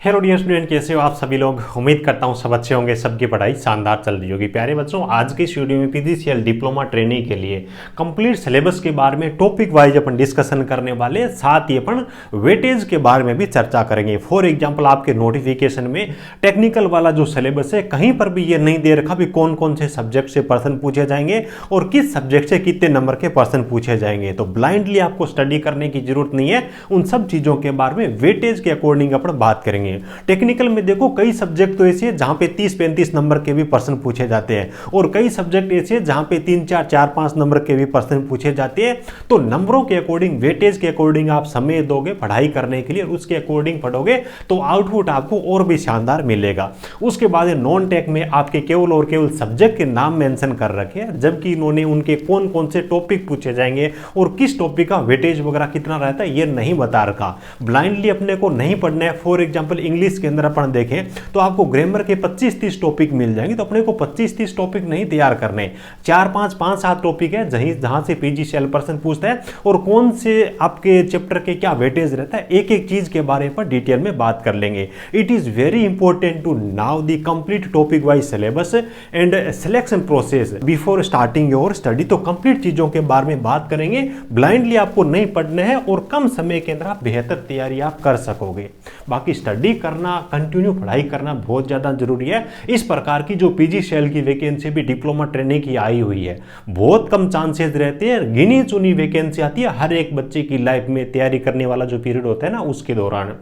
Hello dear student, कैसे हो आप सभी लोग। उम्मीद करता हूँ सब अच्छे होंगे, सबकी पढ़ाई शानदार चल रही होगी। प्यारे बच्चों, आज के इस वीडियो में पीजीसीएल डिप्लोमा ट्रेनिंग के लिए कंप्लीट सिलेबस के बारे में टॉपिक वाइज अपन डिस्कशन करने वाले, साथ ही अपन वेटेज के बारे में भी चर्चा करेंगे। फॉर एग्जाम्पल, आपके नोटिफिकेशन में टेक्निकल वाला जो सिलेबस है कहीं पर भी ये नहीं दे रखा भी कौन कौन से सब्जेक्ट से पर्सन पूछे जाएंगे और किस सब्जेक्ट से कितने नंबर के पर्सन पूछे जाएंगे। तो ब्लाइंडली आपको स्टडी करने की जरूरत नहीं है, उन सब चीजों के बारे में वेटेज के अकॉर्डिंग अपन बात करेंगे। टेक्निकल में देखो कई सब्जेक्ट तो ऐसे हैं जहां पे 30-35 नंबर के भी प्रश्न पूछे जाते हैं और कई सब्जेक्ट ऐसे हैं जहां पे 3-4-4-5 नंबर के भी प्रश्न पूछे जाते हैं। तो नंबरों के अकॉर्डिंग, वेटेज के अकॉर्डिंग आप समय दोगे पढ़ाई करने के लिए और उसके अकॉर्डिंग पढ़ोगे तो आउटपुट आपको और भी शानदार मिलेगा। उसके बाद नॉन टेक में आपके केवल और केवल सब्जेक्ट के नाम मेंशन कर रखे हैं, जबकि इन्होंने उनके कौन कौन से टॉपिक पूछे जाएंगे और किस टॉपिक का वेटेज वगैरह कितना रहता है ये नहीं बता रखा। ब्लाइंडली अपने को नहीं पढ़ना है। फॉर एग्जाम्पल, इंग्लिश के अंदर अपन देखें तो आपको ग्रामर के 25-30 टॉपिक मिल जाएंगे, तो अपने को 25-30 टॉपिक नहीं तैयार करने, 4-5-5-7 टॉपिक है जहां से पीजीसीएल पर्सन पूछता है और कौन से आपके चैप्टर के क्या वेटेज रहता है, एक एक चीज के बारे में डिटेल में बात कर लेंगे। It is very important to know the complete topic wise syllabus and selection process before starting your study. तो कंप्लीट चीजों के बारे में बात करेंगे। ब्लाइंडली आपको नहीं पढ़ना है और कम समय के अंदर आप बेहतर तैयारी आप कर सकोगे। बाकी स्टडी करना, कंटिन्यू पढ़ाई करना बहुत ज्यादा जरूरी है। इस प्रकार की जो पीजीसीएल की वैकेंसी भी डिप्लोमा ट्रेनिंग की आई हुई है, बहुत कम चांसेस रहते हैं, गिनी चुनी वैकेंसी आती है हर एक बच्चे की लाइफ में तैयारी करने वाला जो पीरियड होता है ना उसके दौरान।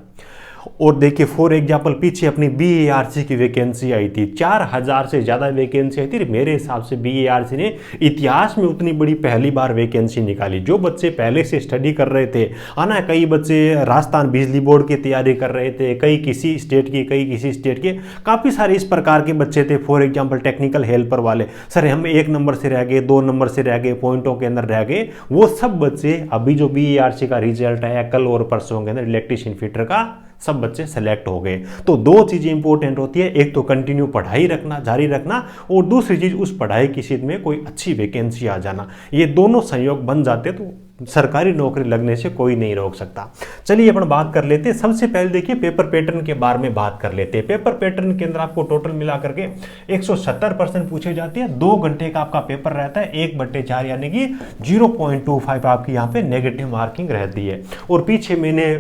और देखिए फॉर एग्जाम्पल, पीछे अपनी बीएआरसी की वैकेंसी आई थी, 4000 से ज्यादा वैकेंसी आई थी। मेरे हिसाब से बीएआरसी ने इतिहास में उतनी बड़ी पहली बार वैकेंसी निकाली। जो बच्चे पहले से स्टडी कर रहे थे, आना कई बच्चे राजस्थान बिजली बोर्ड की तैयारी कर रहे थे, कई किसी स्टेट की, कई किसी स्टेट के, काफी सारे इस प्रकार के बच्चे थे। फॉर एग्जाम्पल टेक्निकल हेल्पर वाले, सर हम 1 नंबर से रह गए, 2 नंबर से रह गए, पॉइंटों के अंदर रह गए, वो सब बच्चे अभी जो बीएआरसी का रिजल्ट आया कल और परसों के अंदर इलेक्ट्रीशियन फिटर का, सब बच्चे सेलेक्ट हो गए। तो दो चीजें इंपॉर्टेंट होती है, एक तो कंटिन्यू पढ़ाई रखना, जारी रखना, और दूसरी चीज उस पढ़ाई की सीध में कोई अच्छी वैकेंसी आ जाना। ये दोनों संयोग बन जाते तो सरकारी नौकरी लगने से कोई नहीं रोक सकता। चलिए अपन बात कर लेते हैं। सबसे पहले देखिए पेपर पैटर्न के बारे में बात कर लेते हैं। पेपर पैटर्न के अंदर आपको टोटल मिला करके 170 प्रश्न पूछे जाते हैं। 2 घंटे का आपका पेपर रहता है, 1/4 यानी कि 0.25 आपकी यहाँ पे नेगेटिव मार्किंग रहती है। और पीछे मैंने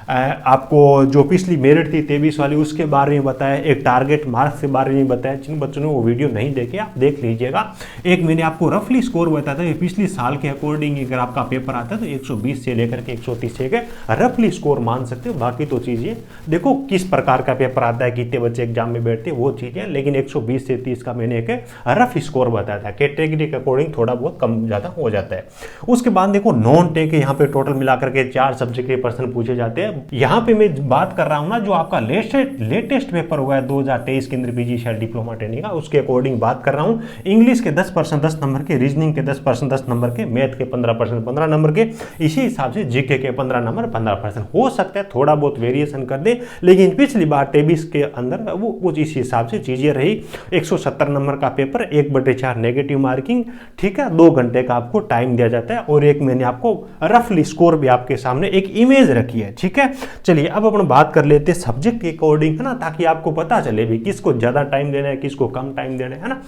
आपको जो पिछली मेरिट थी 23 वाली, उसके बारे में बताया, एक टारगेट मार्क्स के बारे में बताया। जिन बच्चों ने वो वीडियो नहीं देखे आप देख लीजिएगा। एक मैंने आपको रफली स्कोर बताया था, पिछले साल के अकॉर्डिंग अगर आपका पेपर आता है तो 120 से लेकर के 130 से रफली स्कोर मान सकते हो। बाकी तो चीजें देखो किस प्रकार का पेपर आता है, कितने बच्चे एग्जाम में बैठते हैं वो चीजें, लेकिन 120 से 30 का मैंने एक रफ स्कोर बताया था। कैटेगरी के अकॉर्डिंग थोड़ा बहुत कम ज्यादा हो जाता है। उसके बाद देखो नॉन टेक, यहाँ पे टोटल मिलाकर के 4 सब्जेक्ट के प्रश्न पूछे जाते हैं। यहाँ पे मैं बात कर रहा हूँ ना जो आपका लेटेस्ट पेपर हुआ है 2023 के अंदर पीजीसीएल डिप्लोमा ट्रेनिंग का, उसके अकॉर्डिंग बात कर रहा हूँ। इंग्लिश के 10% 10 नंबर के, रीजनिंग के 10% 10 नंबर के, मैथ के 15% 15 नंबर के, इसी हिसाब से जीके के 15 नंबर 15%। हो सकता है थोड़ा बहुत वेरिएशन कर दे, लेकिन पिछली बार 23 के अंदर वो कुछ इस हिसाब से चीजें रही। 170 नंबर का पेपर, 1/4 नेगेटिव मार्किंग, ठीक है। 2 घंटे का आपको टाइम दिया जाता है और एक मैंने आपको रफली स्कोर भी आपके सामने एक इमेज रखी है, ठीक है। चलिए अब अपन बात कर लेते हैं सब्जेक्ट के अकॉर्डिंग, है ना, ताकि आपको पता चले भी किसको ज्यादा टाइम देना है, किसको कम टाइम देना है ना।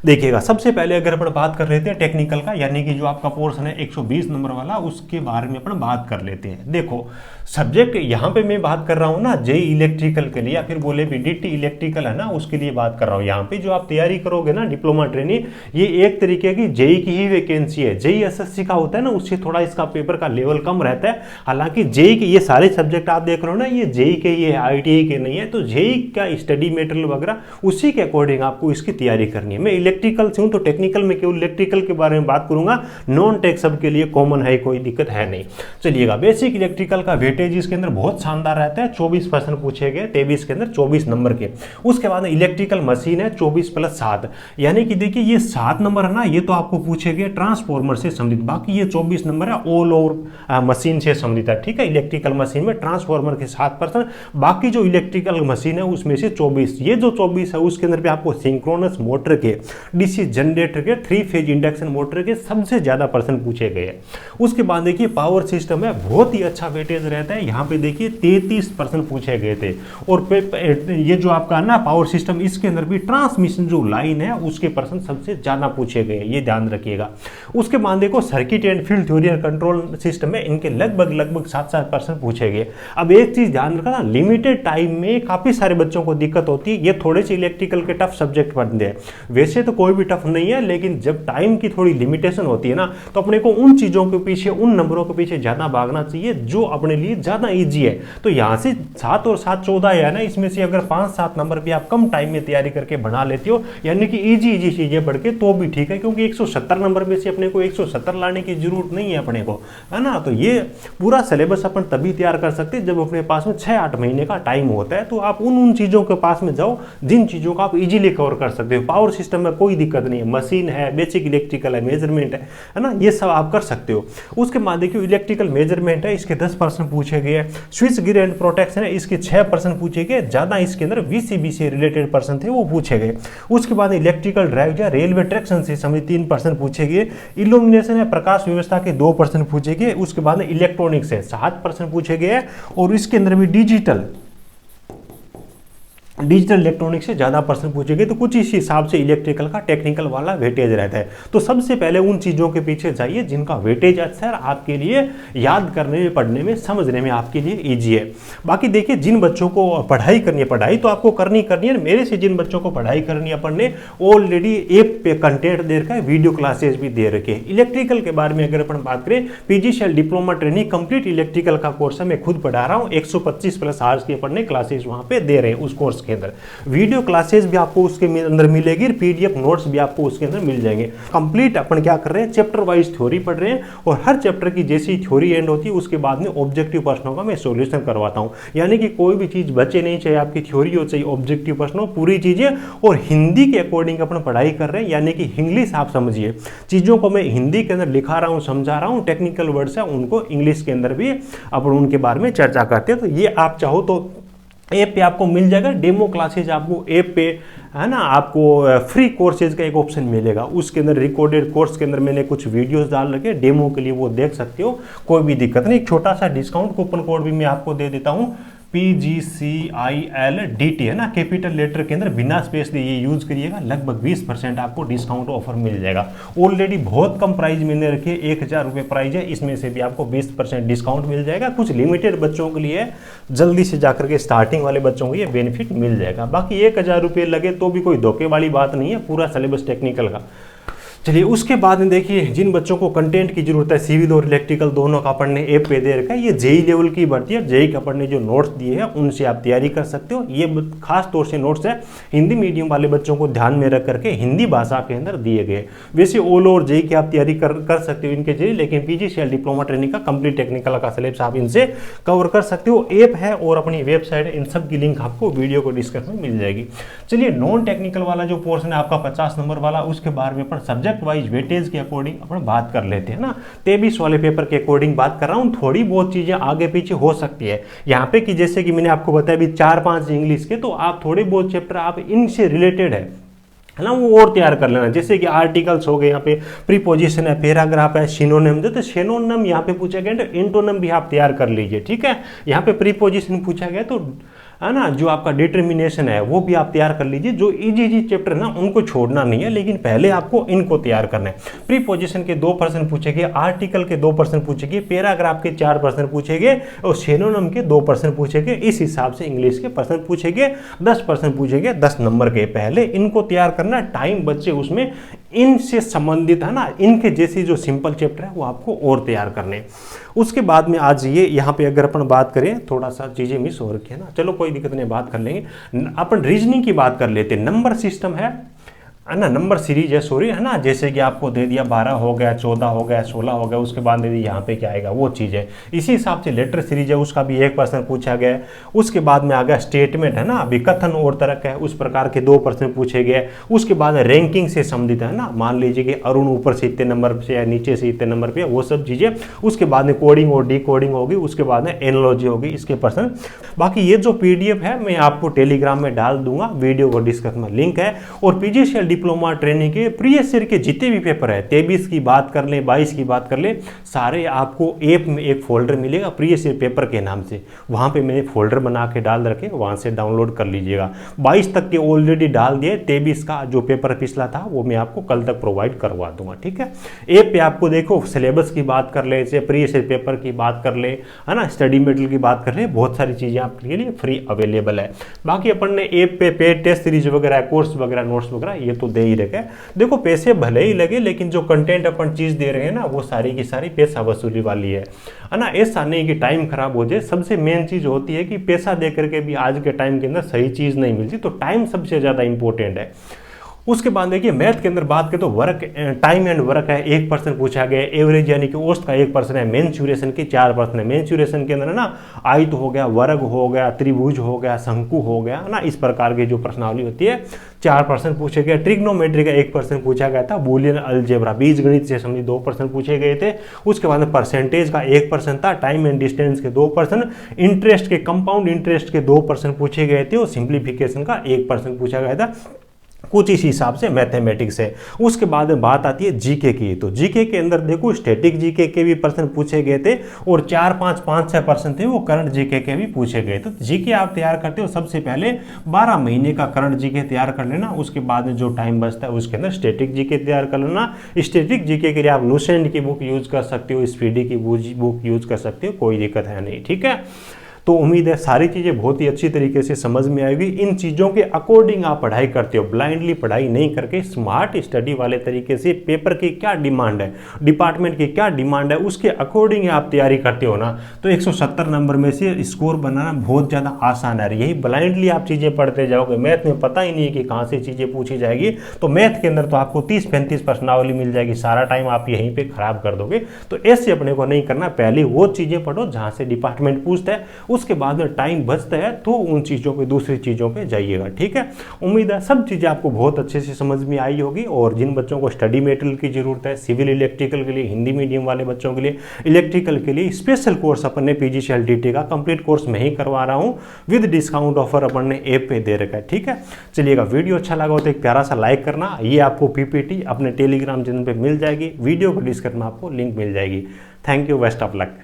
देखिएगा सबसे पहले अगर अपन बात कर लेते हैं टेक्निकल का, यानी कि जो आपका पोर्शन है 120 नंबर वाला, उसके बारे में अपन बात कर लेते हैं। देखो सब्जेक्ट यहाँ पे मैं बात कर रहा हूँ ना जेई इलेक्ट्रिकल के लिए, या फिर बोले भी डीटी इलेक्ट्रिकल है ना, उसके लिए बात कर रहा हूँ। यहाँ पे जो आप तैयारी करोगे ना डिप्लोमा ट्रेनिंग, ये एक तरीके की जेई की ही वैकेंसी है। जेई एसएससी का होता है ना, उससे थोड़ा इसका पेपर का लेवल कम रहता है। हालांकि जेई के ये सारे सब्जेक्ट आप देख रहे हो ना, ये जेई के, ये आईटीआई के नहीं है। तो जेई का स्टडी मटेरियल वगैरह उसी के अकॉर्डिंग आपको इसकी तैयारी करनी है। मैं इलेक्ट्रिकल से हूं तो टेक्निकल में केवल इलेक्ट्रिकल के बारे में बात करूंगा, नॉन टेक सब के लिए कॉमन है, कोई दिक्कत है नहीं। चलिएगा बेसिक इलेक्ट्रिकल का वेटेज इसके अंदर बहुत शानदार रहता है। 24 प्रश्न पूछे गए 23 के अंदर, 24 नंबर के। उसके बाद इलेक्ट्रिकल मशीन है 24+7, यानी कि देखिए ये 7 नंबर है ना, ये तो आपको पूछे गए ट्रांसफॉर्मर से संबंधित। बाकी ये 24 नंबर है ऑल ओवर मशीन से संबंधित है, ठीक है। इलेक्ट्रिकल मशीन में ट्रांसफॉर्मर के 7%, बाकी जो इलेक्ट्रिकल मशीन है उसमें से 24। ये जो 24 है उसके अंदर भी आपको सिंक्रोनस मोटर के डीसी जनरेटर के, 3 फेज इंडक्शन मोटर के सबसे ज़्यादा प्रश्न पूछे गए हैं। उसके बाद देखिए पावर सिस्टम है, बहुत ही अच्छा वेटेज रहता है। यहाँ पे देखिए 33 प्रश्न पूछे गए थे। और ये जो आपका ना पावर सिस्टम, इसके अंदर भी ट्रांसमिशन जो लाइन है उसके प्रश्न सबसे ज़्यादा पूछे गए, ये ध्यान रखिएगा। उसके बाद देखो सर्किट एंड फील्ड थ्योरी और कंट्रोल सिस्टम है, इनके लगभग 7 प्रश्न पूछे गए। अब एक चीज़ ध्यान रखना, लिमिटेड टाइम में काफ़ी सारे बच्चों को दिक्कत होती है, ये थोड़े से इलेक्ट्रिकल के टफ सब्जेक्ट बनते हैं। वैसे तो कोई भी टफ नहीं है, लेकिन जब टाइम की थोड़ी लिमिटेशन होती है ना, तो अपने को उन चीज़ों के पीछे, उन नंबरों के पीछे ज़्यादा भागना चाहिए जो अपने लिए ज़्यादा ईजी है। तो यहाँ से 7 और 7 14 है ना, इसमें से अगर 5-7 नंबर भी आप कम टाइम में तैयारी करके बना लेते हो, यानी कि ईजी चीज़ें बढ़ के, तो भी ठीक है, क्योंकि 170 नंबर में से अपने को 170 लाने की जरूरत नहीं है अपने को, है ना। तो ये पूरा सिलेबस अपन तभी तैयार कर सकते हैं जब अपने पास में 6-8 महीने का टाइम होता है। तो आप उन चीज़ों के पास में जाओ जिन चीज़ों को आप इजीली कवर कर सकते हो। पावर सिस्टम में कोई दिक्कत नहीं है, मशीन है, बेसिक इलेक्ट्रिकल है, मेजरमेंट है ना, ये सब आप कर सकते हो। उसके बाद देखिए इलेक्ट्रिकल मेजरमेंट है, इसके 10 प्रश्न पूछे गए। स्विच गियर एंड प्रोटेक्शन है, इसके 6 प्रश्न पूछे गए। ज़्यादा इसके अंदर VCB से रिलेटेड प्रश्न थे, वो पूछे गए। उसके बाद इलेक्ट्रिकल ड्राइव या रेलवे ट्रैक्शन से संबंधित 3 प्रश्न पूछे गए। इल्यूमिनेशन है, प्रकाश व्यवस्था के 2 प्रश्न पूछे गए। उसके बाद इलेक्ट्रॉनिक्स है, 7 प्रश्न पूछे गए। और इसके अंदर भी डिजिटल इलेक्ट्रॉनिक्स से ज़्यादा प्रश्न पूछेंगे। तो कुछ इस हिसाब से इलेक्ट्रिकल का टेक्निकल वाला वेटेज रहता है। तो सबसे पहले उन चीज़ों के पीछे जाइए जिनका वेटेज अच्छा है, आपके लिए याद करने में, पढ़ने में, समझने में आपके लिए ईजी है। बाकी देखिए जिन बच्चों को पढ़ाई करनी है, पढ़ाई तो आपको करनी है। मेरे से जिन बच्चों को पढ़ाई करनी है, अपन ने ऑलरेडी ऐप पे कंटेंट दे रखा है, वीडियो क्लासेज भी दे रखे हैं। इलेक्ट्रिकल के बारे में अगर अपन बात करें, PGCL diploma training complete electrical का कोर्स है, मैं खुद पढ़ा रहा हूँ। 125+ आवर्स की अपन ने क्लासेज वहाँ पे दे रहे हैं उस कोर्स के अंदर। वीडियो क्लासेस भी आपको उसके अंदर मिलेगी, PDF नोट्स भी आपको उसके अंदर मिल जाएंगे। कंप्लीट अपन क्या कर रहे हैं, चैप्टर वाइज थ्योरी पढ़ रहे हैं। और हर चैप्टर की जैसी थ्योरी एंड होती है, उसके बाद में ऑब्जेक्टिव प्रश्नों का मैं सॉल्यूशन करवाता हूं। यानी कि कोई भी चीज बचे नहीं, चाहे आपकी थ्योरी हो चाहे ऑब्जेक्टिव प्रश्न हो, पूरी चीजें। और हिंदी के अकॉर्डिंग अपन पढ़ाई कर रहे हैं, यानी कि इंग्लिश आप समझिए। चीजों को मैं हिंदी के अंदर लिखा रहा हूँ, समझा रहा हूँ। टेक्निकल वर्ड्स है उनको इंग्लिश के अंदर भी अपन उनके बारे में चर्चा करते हैं। तो ये आप चाहो तो ऐप पे आपको मिल जाएगा। डेमो क्लासेज आपको ऐप पे, है ना, आपको फ्री कोर्सेज का एक ऑप्शन मिलेगा। उसके अंदर रिकॉर्डेड कोर्स के अंदर मैंने कुछ वीडियोस डाल रखे डेमो के लिए, वो देख सकते हो, कोई भी दिक्कत नहीं। एक छोटा सा डिस्काउंट कूपन कोड भी मैं आपको दे देता हूँ, PGCILDT है ना, कैपिटल लेटर के अंदर बिना स्पेस दिए ये यूज करिएगा, लगभग 20% आपको डिस्काउंट ऑफर मिल जाएगा। ऑलरेडी बहुत कम प्राइस मैंने रखी है, 1000 रुपये प्राइस है, इसमें से भी आपको 20% डिस्काउंट मिल जाएगा। कुछ लिमिटेड बच्चों के लिए, जल्दी से जाकर के स्टार्टिंग वाले बच्चों को ये बेनिफिट मिल जाएगा। बाकी 1000 रुपये लगे तो भी कोई धोखे वाली बात नहीं है, पूरा सिलेबस टेक्निकल का। चलिए उसके बाद में देखिए जिन बच्चों को कंटेंट की जरूरत है, सिविल और इलेक्ट्रिकल दोनों का अपन ने ऐप पे दे रखा है। ये जेई लेवल की भर्ती है, जेई का अपन ने जो नोट्स दिए हैं उनसे आप तैयारी कर सकते हो। ये खास तौर से नोट्स है हिंदी मीडियम वाले बच्चों को ध्यान में रख करके हिंदी भाषा के अंदर दिए गए। वैसे ऑल ओवर जेई की आप तैयारी कर सकते हो इनके जेई, लेकिन PGCL डिप्लोमा ट्रेनिंग का कंप्लीट टेक्निकल का सिलेबस आप इनसे कवर कर सकते हो। ऐप है और अपनी वेबसाइट है, इन सब की लिंक आपको वीडियो को डिस्क्रिप्शन में मिल जाएगी। चलिए नॉन टेक्निकल वाला जो पोर्शन है आपका 50 नंबर वाला, उसके बारे में अपन सब्जेक्ट वाइज वेटेज के अकॉर्डिंग अपन बात कर लेते हैं ना। 23 वाले पेपर के अकॉर्डिंग बात कर रहा हूं। थोड़ी बहुत चीजें आगे पीछे हो सकती है यहाँ पे, कि जैसे कि मैंने आपको बताया भी 4-5 इंग्लिश के, तो आप थोड़े बहुत चैप्टर आप इनसे रिलेटेड है ना, वो और तैयार कर लेना। जैसे कि आर्टिकल्स हो गए, यहाँ पे प्रीपोजिशन है, पैराग्राफ है, सिनोनिम, तो सिनोनिम यहाँ पे पूछा गया, तो इंटोनिम भी आप तैयार कर लीजिए, ठीक है। यहाँ पे प्रीपोजिशन पूछा गया, तो है ना, जो आपका डिटर्मिनेशन है वो भी आप तैयार कर लीजिए। जो इजी चैप्टर ना उनको छोड़ना नहीं है, लेकिन पहले आपको इनको तैयार करना है। प्रीपोजिशन के 2 प्रश्न पूछे गए, आर्टिकल के 2 प्रश्न पूछे गए, पैराग्राफ के 4 प्रश्न पूछे गए और सिनोनिम के 2 प्रश्न पूछे गए। इस हिसाब से इंग्लिश के प्रश्न पूछे गए, 10 प्रश्न पूछे गए 10 नंबर के। पहले इनको तैयार करना, टाइम बच्चे उसमें इनसे संबंधित, है ना, इनके जैसी जो सिंपल चैप्टर है वो आपको और तैयार करने। उसके बाद में आज ये यहाँ पे अगर अपन बात करें, थोड़ा सा चीजें मिस हो रखी है ना, चलो कोई दिक्कत नहीं, बात कर लेंगे। अपन रीजनिंग की बात कर लेते हैं। नंबर सिस्टम है ना, नंबर सीरीज है, सॉरी, है ना। जैसे कि आपको दे दिया 12 हो गया, 14 हो गया, 16 हो गया, उसके बाद दे दिया यहाँ पे क्या आएगा वो चीज़ है। इसी हिसाब से लेटर सीरीज है, उसका भी 1 प्रश्न पूछा गया। उसके बाद में आ गया स्टेटमेंट, है ना, अभी कथन और तर्क है, उस प्रकार के 2 प्रश्न पूछे गए। उसके बाद रैंकिंग से संबंधित, है ना, मान लीजिए कि अरुण ऊपर से इतने नंबर से या नीचे से इतने नंबर पे, वो सब चीज़ें। उसके बाद में कोडिंग और डिकोडिंग होगी, उसके बाद में एनालॉजी होगी, इसके प्रश्न। बाकी ये जो PDF है मैं आपको टेलीग्राम में डाल दूंगा, वीडियो को डिस्क्रिप्शन में लिंक है। और PGCL डिप्लोमा ट्रेनिंग के प्रीवियस ईयर के जितने भी पेपर है, 23 की बात कर ले, 22 की बात कर ले, सारे आपको ऐप में एक फोल्डर मिलेगा प्रीवियस ईयर पेपर के नाम से। वहाँ पे मैंने फोल्डर बना के डाल रखे, वहाँ से डाउनलोड कर लीजिएगा। 22 तक के ऑलरेडी डाल दिए, 23 का जो पेपर पिछला था वो मैं आपको कल तक प्रोवाइड करवा दूंगा, ठीक है। ऐप पे आपको देखो सिलेबस की बात कर ले, प्रीवियस ईयर पेपर की बात कर ले, है ना, स्टडी मटेरियल की बात कर ले, बहुत सारी चीज़ें आपके लिए फ्री अवेलेबल है। बाकी अपन ने ऐप पे पेड टेस्ट सीरीज वगैरह, कोर्स वगैरह, नोट्स वगैरह ये तो दे ही रखे। देखो पैसे भले ही लगे, लेकिन जो कंटेंट अपन चीज़ दे रहे हैं ना वो सारी की सारी पैसा वसूली वाली है ना। ऐसा नहीं कि टाइम खराब हो जाए। सबसे मेन चीज़ होती है कि पैसा दे करके भी आज के टाइम के अंदर सही चीज़ नहीं मिलती, तो टाइम सबसे ज़्यादा इंपॉर्टेंट है। उसके बाद देखिए मैथ के अंदर बात करें तो वर्क, टाइम एंड वर्क है 1% पूछा गया, एवरेज यानी कि औसत का 1% है, मेंसुरेशन की 4% है। मेंसुरेशन के अंदर ना आयत हो गया, वर्ग हो गया, त्रिभुज हो गया, शंकु हो गया ना, इस प्रकार की जो प्रश्नावली होती है 4% पूछे गए। ट्रिग्नोमेट्री का 1% पूछा गया था। बूलियन अलजेब्रा बीजगणित से संबंधित 2% पूछे गए थे। उसके बाद परसेंटेज का 1% था, टाइम एंड डिस्टेंस के 2%, इंटरेस्ट के, कंपाउंड इंटरेस्ट के 2% पूछे गए थे और सिंप्लीफिकेशन का 1% पूछा गया था। कुछ इस हिसाब से मैथमेटिक्स है। उसके बाद बात आती है जीके की, तो जीके के अंदर देखो स्टैटिक जीके के भी प्रश्न पूछे गए थे और 4, 5, 5, 6 प्रश्न थे वो करंट जीके के भी पूछे गए। तो जीके आप तैयार करते हो, सबसे पहले 12 महीने का करंट जीके तैयार कर लेना। उसके बाद में जो टाइम बचता है उसके अंदर स्टैटिक जीके तैयार कर लेना। स्टैटिक जीके के लिए आप लुसेंट की बुक यूज कर सकते हो, स्पीडी की बुक यूज कर सकते हो, कोई दिक्कत है नहीं, ठीक है। तो उम्मीद है सारी चीज़ें बहुत ही अच्छी तरीके से समझ में आएगी। इन चीज़ों के अकॉर्डिंग आप पढ़ाई करते हो, ब्लाइंडली पढ़ाई नहीं करके स्मार्ट स्टडी वाले तरीके से पेपर की क्या डिमांड है, डिपार्टमेंट की क्या डिमांड है, उसके अकॉर्डिंग आप तैयारी करते हो ना, तो 170 नंबर में से स्कोर बनाना बहुत ज़्यादा आसान है। यही ब्लाइंडली आप चीज़ें पढ़ते जाओगे, मैथ में पता ही नहीं है कि कहाँ से चीज़ें पूछी जाएगी, तो मैथ के अंदर तो आपको 30-35 प्रश्नावली मिल जाएगी, सारा टाइम आप यहीं पर खराब कर दोगे। तो ऐसे अपने को नहीं करना, पहले वो चीज़ें पढ़ो जहाँ से डिपार्टमेंट पूछता है, उसके बाद में टाइम बचता है तो उन चीज़ों पे, दूसरी चीज़ों पे जाइएगा, ठीक है। उम्मीद है सब चीज़ें आपको बहुत अच्छे से समझ में आई होगी। और जिन बच्चों को स्टडी मटेरियल की जरूरत है, सिविल इलेक्ट्रिकल के लिए, हिंदी मीडियम वाले बच्चों के लिए, इलेक्ट्रिकल के लिए स्पेशल कोर्स अपन ने PGCL का कंप्लीट कोर्स मैं ही करवा रहा हूँ, विद डिस्काउंट ऑफर अपन ने ऐप पे दे रखा है, ठीक है। चलिएगा, वीडियो अच्छा लगा हो तो एक प्यारा सा लाइक करना। ये आपको PPT अपने टेलीग्राम चैनल पर मिल जाएगी, वीडियो को डिस्क्रिप्शन में आपको लिंक मिल जाएगी। Thank you, best of luck.